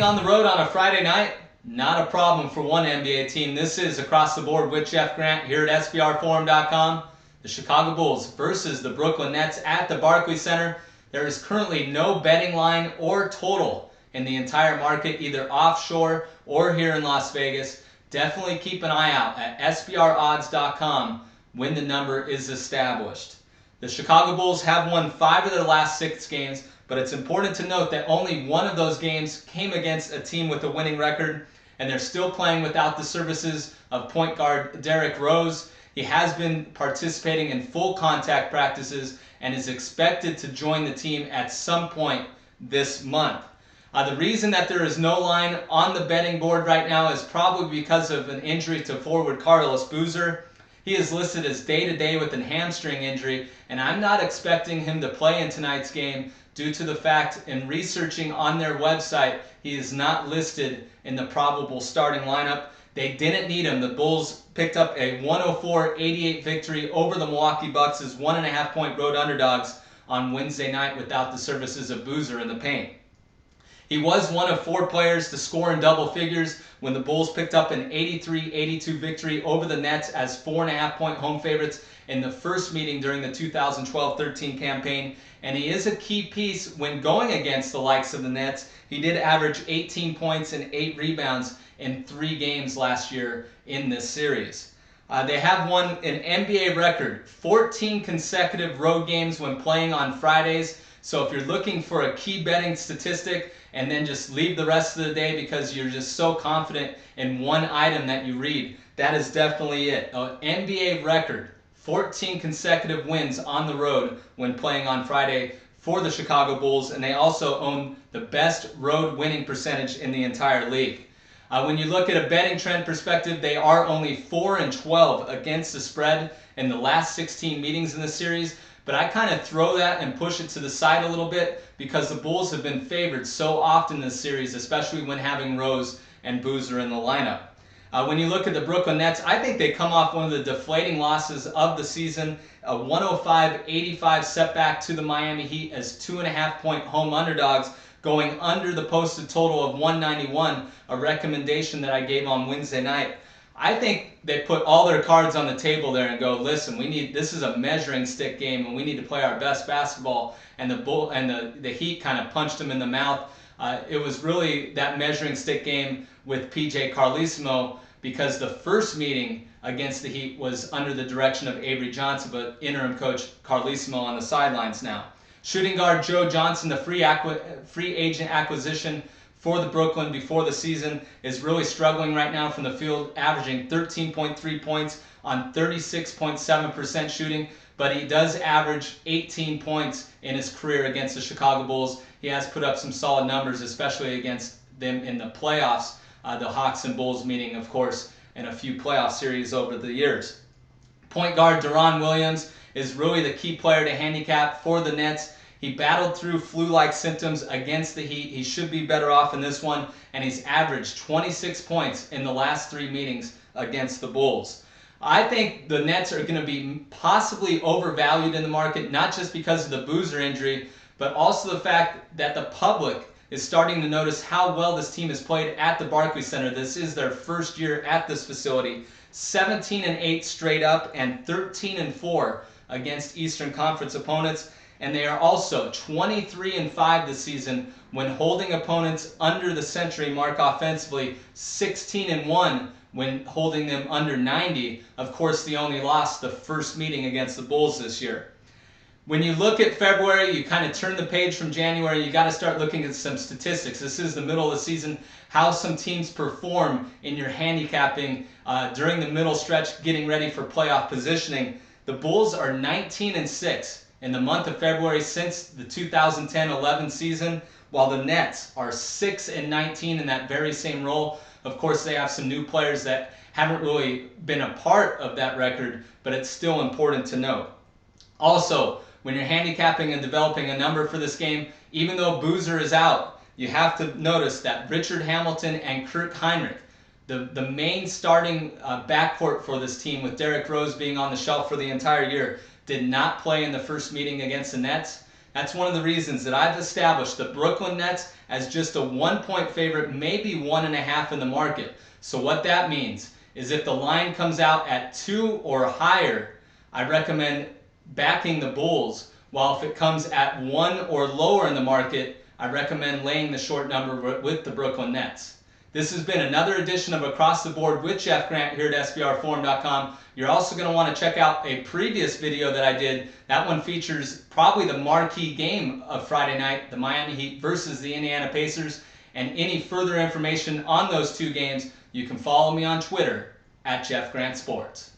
Playing on the road on a Friday night, not a problem for one NBA team. This is Across the Board with Jeff Grant here at SBRforum.com. The Chicago Bulls versus the Brooklyn Nets at the Barclays Center. There is currently no betting line or total in the entire market, either offshore or here in Las Vegas. Definitely keep an eye out at SBRodds.com when the number is established. The Chicago Bulls have won 5 of their last 6 games, but it's important to note that only one of those games came against a team with a winning record, and they're still playing without the services of point guard Derrick Rose. He has been participating in full contact practices and is expected to join the team at some point this month. The reason that there is no line on the betting board right now is probably because of an injury to forward Carlos Boozer. He is listed as day-to-day with a hamstring injury, and I'm not expecting him to play in tonight's game due to the fact in researching on their website, he is not listed in the probable starting lineup. They didn't need him. The Bulls picked up a 104-88 victory over the Milwaukee Bucks as 1.5-point road underdogs on Wednesday night without the services of Boozer in the paint. He was one of 4 players to score in double figures when the Bulls picked up an 83-82 victory over the Nets as 4.5-point home favorites in the first meeting during the 2012-13 campaign. And he is a key piece when going against the likes of the Nets. He did average 18 points and 8 rebounds in 3 games last year in this series. They have won an NBA record 14 consecutive road games when playing on Fridays. So if you're looking for a key betting statistic and then just leave the rest of the day because you're just so confident in one item that you read, that is definitely it. An NBA record, 14 consecutive wins on the road when playing on Friday for the Chicago Bulls, and they also own the best road winning percentage in the entire league. When you look at a betting trend perspective, they are only 4-12 against the spread in the last 16 meetings in the series. But I kind of throw that and push it to the side a little bit because the Bulls have been favored so often this series, especially when having Rose and Boozer in the lineup. When you look at the Brooklyn Nets, I think they come off one of the deflating losses of the season, a 105-85 setback to the Miami Heat as 2.5-point home underdogs, going under the posted total of 191, a recommendation that I gave on Wednesday night. I think they put all their cards on the table there and go, listen, this is a measuring stick game and we need to play our best basketball. And the Heat kind of punched them in the mouth. It was really that measuring stick game with PJ Carlesimo because the first meeting against the Heat was under the direction of Avery Johnson, but interim coach Carlesimo on the sidelines now. Shooting guard Joe Johnson, the free agent acquisition for the Brooklyn before the season, is really struggling right now from the field, averaging 13.3 points on 36.7% shooting, but he does average 18 points in his career against the Chicago Bulls. He has put up some solid numbers, especially against them in the playoffs, the Hawks and Bulls meeting, of course, in a few playoff series over the years. Point guard Deron Williams is really the key player to handicap for the Nets. He battled through flu-like symptoms against the Heat. He should be better off in this one, and he's averaged 26 points in the last 3 meetings against the Bulls. I think the Nets are going to be possibly overvalued in the market, not just because of the Boozer injury, but also the fact that the public is starting to notice how well this team has played at the Barclays Center. This is their first year at this facility. 17-8 straight up and 13-4 against Eastern Conference opponents. And they are also 23-5 this season when holding opponents under the century mark offensively, 16-1 when holding them under 90. Of course, they only lost the first meeting against the Bulls this year. When you look at February, you kind of turn the page from January, you got to start looking at some statistics. This is the middle of the season, how some teams perform in your handicapping during the middle stretch, getting ready for playoff positioning. The Bulls are 19-6. in the month of February since the 2010-11 season, while the Nets are 6-19 in that very same role. Of course, they have some new players that haven't really been a part of that record, but it's still important to note. Also, when you're handicapping and developing a number for this game, even though Boozer is out, you have to notice that Richard Hamilton and Kirk Hinrich, the main starting backcourt for this team, with Derrick Rose being on the shelf for the entire year, did not play in the first meeting against the Nets. That's one of the reasons that I've established the Brooklyn Nets as just a 1-point favorite, maybe 1.5 in the market. So what that means is if the line comes out at 2 or higher, I recommend backing the Bulls, while if it comes at 1 or lower in the market, I recommend laying the short number with the Brooklyn Nets. This has been another edition of Across the Board with Jeff Grant here at SBRForum.com. You're also going to want to check out a previous video that I did. That one features probably the marquee game of Friday night, the Miami Heat versus the Indiana Pacers. And any further information on those two games, you can follow me on Twitter at Jeff Grant Sports.